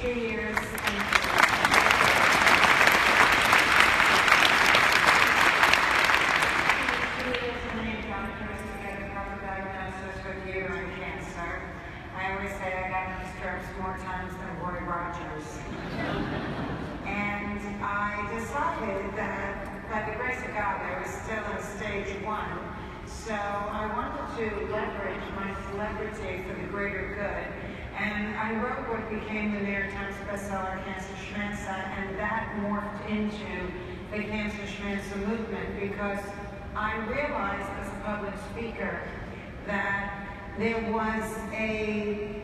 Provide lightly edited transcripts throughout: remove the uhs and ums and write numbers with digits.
2 years. I always say I got these drugs more times than Roy Rogers. And I decided that, by the grace of God, I was still in stage 1. So I wanted to leverage my celebrity for the greater good. And I wrote what became the New York Times bestseller, Cancer Schmanza, and that morphed into the Cancer Schmanza movement because I realized as a public speaker that there was a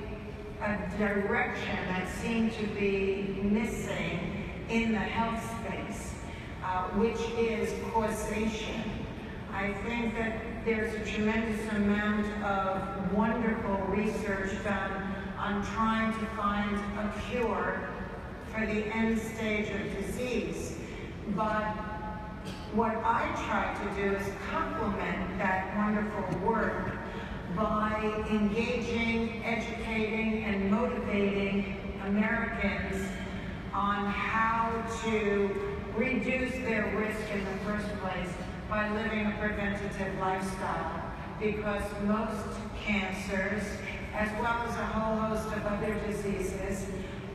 direction that seemed to be missing in the health space, which is causation. I think that there's a tremendous amount of wonderful research done on trying to find a cure for the end stage of disease. But what I try to do is complement that wonderful work by engaging, educating, and motivating Americans on how to reduce their risk in the first place by living a preventative lifestyle. Because most cancers, as well as a whole host of other diseases,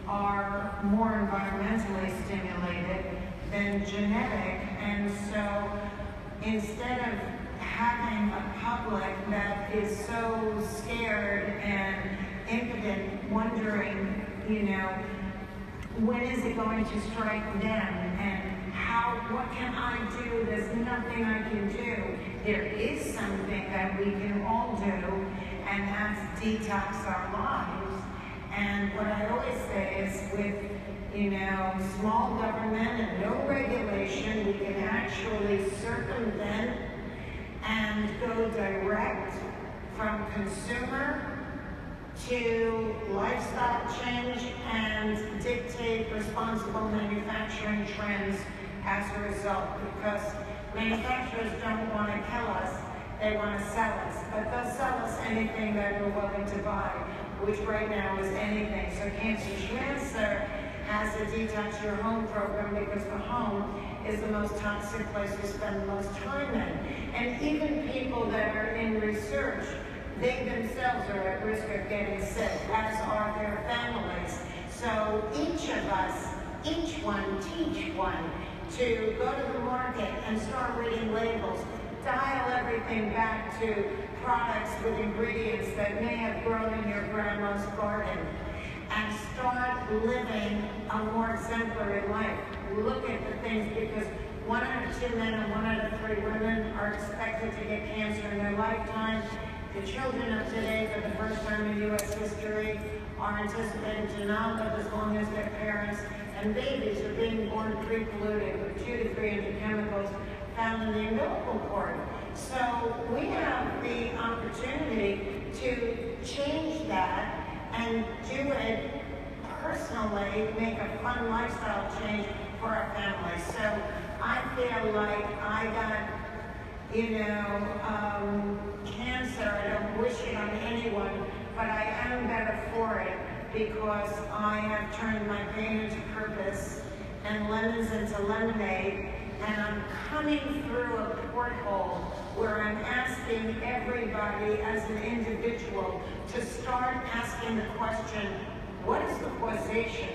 are more environmentally stimulated than genetic. And so instead of having a public that is so scared and impotent, wondering, when is it going to strike them, and what can I do? There's nothing I can do. There is something that we can all do, and that's detox our lives. And what I always say is with, small government and no regulation, we can actually circumvent and go direct from consumer to lifestyle change and dictate responsible manufacturing trends as a result, because manufacturers don't want to kill us, they want to sell us. But they'll sell us anything that we're willing to buy, which right now is anything. So Cancer Schmanza has a Detox Your Home program because the home is the most toxic place to spend the most time in. And even people that are in research, they themselves are at risk of getting sick, as are their families. So each of us, each one, teach one, to go to the market and start reading labels, dial everything back to products with ingredients that may have grown in your grandma's garden, and start living a more exemplary life. Look at the things, because 1 out of 2 men and 1 out of 3 women are expected to get cancer in their lifetime. The children of today, for the first time in U.S. history, are anticipated to not live as long as their parents, and babies are being born pre-polluted with 200 to 300 chemicals found in the umbilical cord. So we have the opportunity to change that and do it personally, make a fun lifestyle change for our families. So I feel like I got, cancer. I don't wish it on anyone, but I am better for it because I have turned my pain into purpose and lemons into lemonade, and I'm coming through a porthole where I'm asking everybody as an individual to start asking the question, what is the causation?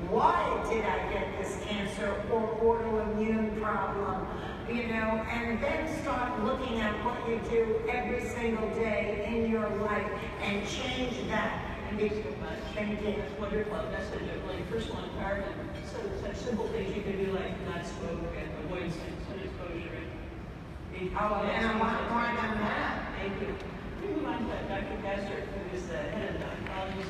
Why did I get this cancer or autoimmune problem? And then start looking at what you do every single day in your life and change that. Thank you so much. Thank you. That's wonderful. Message of like personal empowerment. So such simple things you can do, like not smoke and avoid sun exposure. And And I want more than that. Thank you. We move on to Dr. Drescher, who is the head of the oncology.